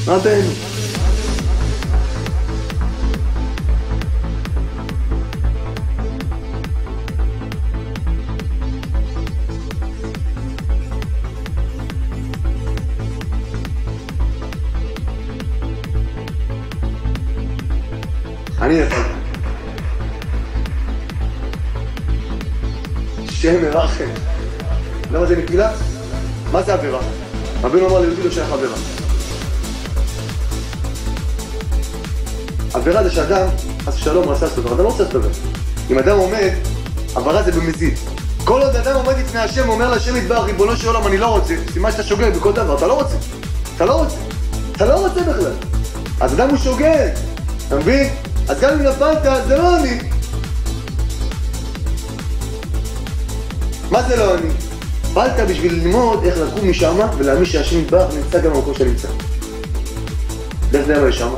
רבנו. אני נפלתי. שם מרחם. למה זה נפילה? מה זה עבירה? רבנו אמר ליהודי לא שייך עבירה. עבירה זה שאדם, אז שלום רצה לעשות דבר, אדם לא רוצה לעשות דבר. אם אדם עומד, עבירה זה במזיד. כל עוד אדם עומד לפני השם, אומר להשם יתברך, ריבונו של עולם, אני לא רוצה. סימן שאתה שוגג בכל דבר, אתה לא רוצה. אתה לא רוצה. אתה לא רוצה בכלל. אז אדם הוא שוגג. אתה מבין? אז גם אם נפלת, זה לא אני. מה זה לא אני? נפלת בשביל ללמוד איך לקום משם ולהאמין שהשם יתברך נמצא גם במקום שנמצא. דרך זה מה שמה?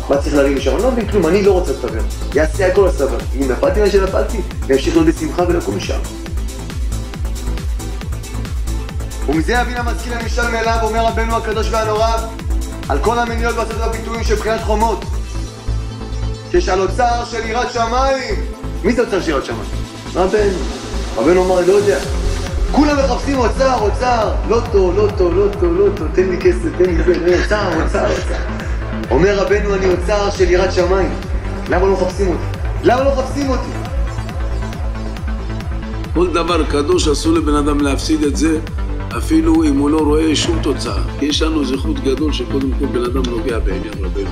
מה צריך להרים משם? אני לא מבין כלום, אני לא רוצה לסבר. יעשה הכל לסבר. אם נפלתי מה שנפלתי, להמשיך להיות בשמחה ולקום משם. ומזה יבין המשכיל הנמשל מאליו, אומר רבנו הקדוש והנורא, על כל המניות והצדות והביטויים של בחינת חומות. שיש על אוצר של יראת שמיים. מי זה אוצר של יראת שמיים? רבנו. רבנו אמר, לא יודע. כולם מחפשים אוצר, אוצר. לוטו, לוטו, לוטו, לוטו. תן לי כסף, תן לי זה. אוצר, אוצר, אוצר. אומר רבנו, אני אוצר של יראת שמיים. למה לא מחפשים אותי? למה לא מחפשים אותי? כל דבר קדוש אסור לבן אדם להפסיד את זה, אפילו אם הוא לא רואה שום תוצאה. יש לנו זכות גדול שקודם כל בן אדם נוגע בעניין רבנו.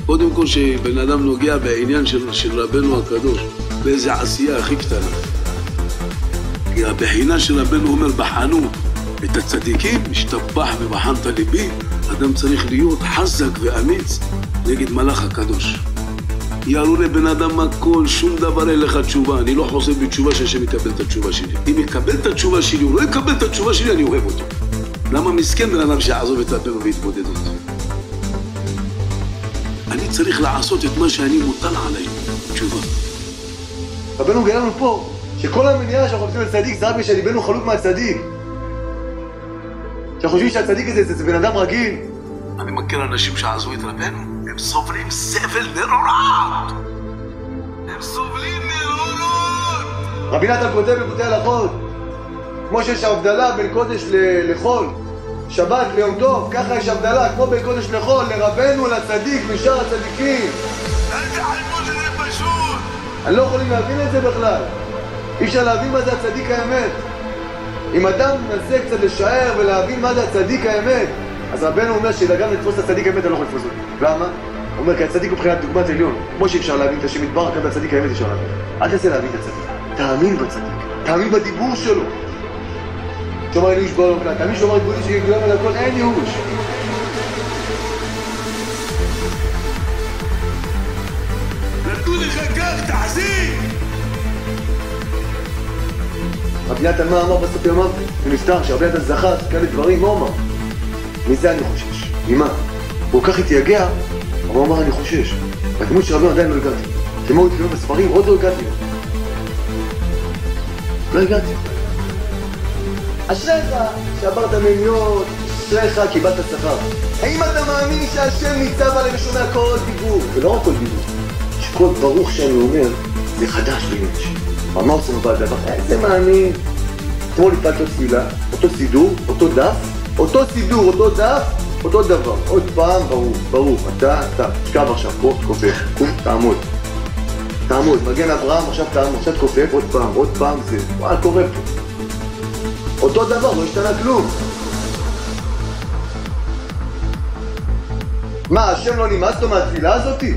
קודם כל שבן אדם נוגע בעניין של רבנו הקדוש, באיזה עשייה הכי קטנה. כי הבחינה של רבנו אומר, בחנו את הצדיקים, השתבח ובחנת ליבי, אדם צריך להיות חזק ואמיץ נגד מלאך הקדוש. יראו לבן אדם הכל, שום דבר אין לך תשובה. אני לא חושב בתשובה שהשם יקבל את התשובה שלי. אם יקבל את התשובה שלי, הוא לא יקבל את התשובה שלי, אני אוהב אותו. למה מסכן בן אדם שיעזוב את רבנו ויתמודד אותו? אני צריך לעשות את מה שאני מוטל עליי. תשובה. רבנו גאה לנו פה, שכל המניעה שאנחנו חושבים על צדיק זה רק בשביל ליבנו חלוק מהצדיק. שאנחנו חושבים שהצדיק הזה זה בן אדם רגיל. אני מכיר אנשים שעזבו את רבנו, הם סובלים סבל נורא. הם סובלים נורא. רבי נתן כותב בקוטעי הלכות, כמו שיש הבדלה בין קודש לחול, שבת ליום טוב, ככה יש הבדלה, כמו בין קודש לחול, לרבנו, לצדיק, משאר הצדיקים. אל תחלמו שזה פשוט. אני לא יכולים להבין את זה בכלל. אי אפשר להבין מה זה הצדיק האמת. אם אדם מנסה קצת לשער ולהבין מה זה הצדיק האמת, אז רבנו אומר שגם לתפוס את הצדיק האמת אני לא יכול לתפוס אותו. למה? הוא אומר כי הצדיק הוא מבחינת דוגמת עליון. כמו שאפשר להבין את השם יתברך, גם בצדיק האמת אפשר להבין. אל תנסה להבין את הצדיק. תאמין בצדיק. תאמין בדיבור שלו. שאומר אין ייאוש בעולם כלל. תאמין שאומר ריבוני שגדולם על הכל, אין ייאוש. נתנו לך כך, תחזיק! רבי נתן מה אמר בסוף ימיו? הוא נפטר, שרבי נתן זכר כאלה דברים, מה אמר? מזה אני חושש. ממה? הוא כך התייגע, אבל הוא אמר אני חושש. והדמות של רבנו עדיין לא הגעתי. כמו הוא התקיים בספרים, עוד לא הגעתי. לא הגעתי. אשריך שעברת מניות, אשריך קיבלת שכר. האם אתה מאמין שהשם ניצב עליהם ושומע כל דיבור? ולא רק כל דיבור, שכל ברוך שאני אומר, זה חדש ביש. מה עושה מבעל דבר? איזה מאמין. אתמול התפלת תפילה, אותו סידור, אותו דף, אותו סידור, אותו דף, אותו דבר. עוד פעם, ברוך, אתה, תשכב עכשיו, פה, תקופף, קום, תעמוד. תעמוד, מגן אברהם, עכשיו תעמוד, עכשיו תקופף, עוד פעם, זה, וואל, קורה פה. אותו דבר, לא השתנה כלום. מה, השם לא נמאס לו מהתפילה הזאתי?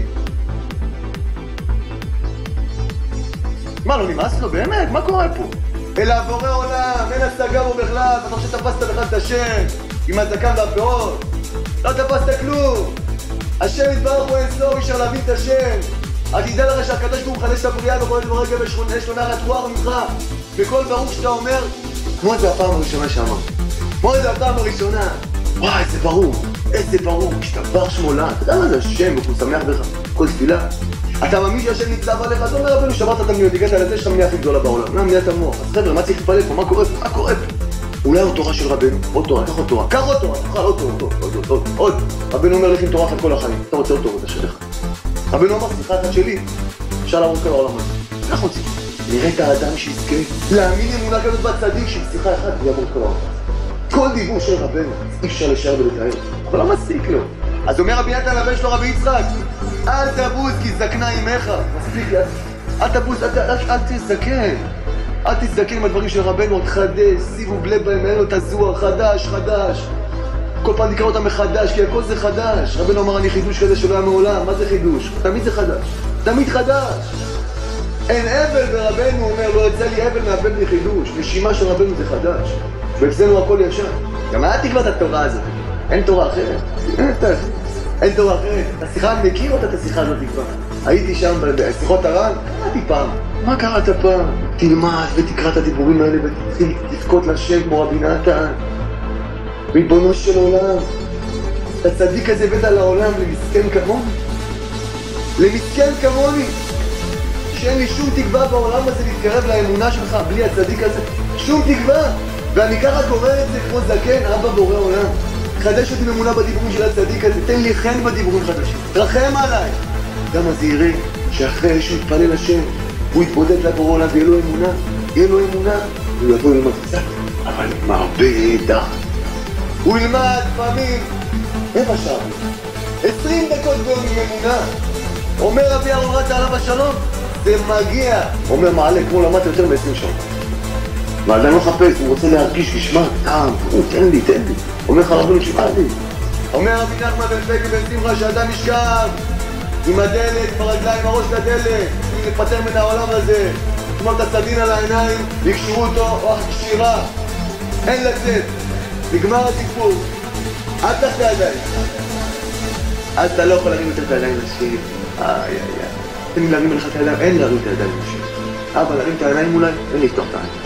מה, לא נמאס לו? באמת? מה קורה פה? אלא בורא עולם, אין השגה בו בכלל, אתה חושב שתפסת בכלל את השם עם הזקן והפאות? לא תפסת כלום. השם יתברך הוא אינסוף, אי אפשר להבין את השם. אז תדע לך שהקדוש ברוך הוא מחדש את הבריאה בכל דבר רגע יש לו נחת רוח ממך. בכל ברוך שאתה אומר, כמו זה הפעם הראשונה שאמרת. כמו זה הפעם הראשונה. וואי, איזה ברוך, איזה ברוך, משתבח שמו לעד. אתה יודע מה זה השם, והוא שמח בך, כל תפילה. אתה מאמין שהשם ניצב עליך, אז אומר רבנו, שברת את המניות, הגעת לזה שאתה המניעה הכי גדולה בעולם. מה המניעת המוח? אז חבר'ה, מה צריך להתפלל פה? מה קורה פה? מה קורה פה? אולי עוד תורה של רבנו, עוד תורה, קח עוד תורה, קח עוד תורה, תאכל עוד תורה, עוד. רבנו אומר לך עם תורה אחת כל החיים, אתה רוצה עוד תורה, אתה שלך. רבנו אמר, שיחה אחת שלי, אפשר לעבור כל העולם הזה. איך רוצים? נראה את האדם שיזכה להאמין אמונה כזאת בצדיק של שיחה אחת ויעבור כל העולם. כל דיבור של רבנו, אי אפשר לשאר ולתאר, אבל לא מספיק לו. אז אומר רבי נתן לבן שלו רבי יצחק, אל תבוז כי זקנה אמך, מספיק לי, אל תבוז, אל תזדקן. אל תזדקן עם הדברים של רבנו, עוד חדש, סיבוב לב בהם, אין לו את הזוהר, חדש. כל פעם נקרא אותם מחדש, כי הכל זה חדש. רבנו אמר, אני חידוש כזה שלא היה מעולם. מה זה חידוש? תמיד זה חדש. תמיד חדש. אין אבל ברבנו, הוא אומר, לא יצא לי אבל מאבד לי חידוש. נשימה של רבנו זה חדש. ואצלנו הכל ישר. גם היה תקבע את התורה הזאת. אין תורה אחרת. אין תורה אחרת. השיחה, אני מכיר אותה, את השיחה הזאת כבר. הייתי שם בשיחות הר"ן, קראתי פעם. מה קראת פעם? תלמד ותקרא את הדיבורים האלה ותתחיל לבכות לשם כמו רבי נתן. ריבונו של עולם, את הצדיק הזה הבאת לעולם למסכן כמוני. למסכן כמוני. שאין לי שום תקווה בעולם הזה להתקרב לאמונה שלך בלי הצדיק הזה. שום תקווה. ואני ככה קורא את זה כמו זקן, אבא בורא עולם. חדש אותי אמונה בדיבורים של הצדיק הזה. תן לי חן בדיבורים חדשים. תרחם עליי. גם אז יראה שאחרי שהוא יתפלל השם, הוא יתבודד לבורא עולם ויהיה לו אמונה. יהיה לו אמונה. הוא יבוא ללמוד קצת, אבל עם הרבה דעת. הוא ילמד פעמים 20 דקות ביום עם אמונה. אומר רבי אהרון רצה עליו השלום, זה מגיע. אומר מעלה, כמו למדת יותר מ-20 שעות. ועדיין לא חפש, הוא רוצה להרגיש גשמה, טעם, תן לי. אומר לך רבנו, תשמע לי. אומר רבי נחמן בן פגי בן שמחה שאדם ישכב עם הדלת, ברגליים, הראש לדלת, אם נפטר מן העולם הזה, תשמור את הסדין על העיניים, יקשרו אותו, רוח קשירה, אין לצאת. נגמר הסיפור, אל תחת הידיים. אז אתה לא יכול להרים יותר את הידיים לשיר. תן לי להרים לך את הידיים, אין להרים את הידיים לשיר. אבל להרים את העיניים אולי, אין לפתוח את העיניים.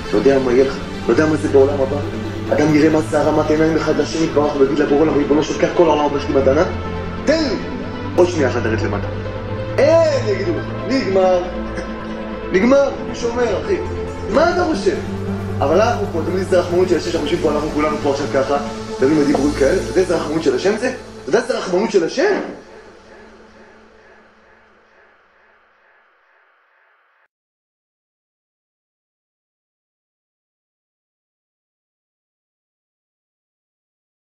אתה יודע מה יהיה לך? אתה יודע מה זה בעולם הבא? אדם יראה מה זה הרמת עיניים אחד לשני, כבר אנחנו בגיד לבורא עולם, ריבונו של כך כל העולם הבא שלי מתנה. תן לי! עוד שנייה אחת לרדת למטה. אין, יגידו לך, נגמר, הוא שומר, אחי. מה אתה חושב? אבל אנחנו פה, תמיד זה רחמנות של השם, שאנחנו יושבים פה, אנחנו כולנו פה עכשיו ככה, מדברים על דיבורים כאלה, אתה יודע איזה רחמנות של השם זה? אתה יודע איזה רחמנות של השם?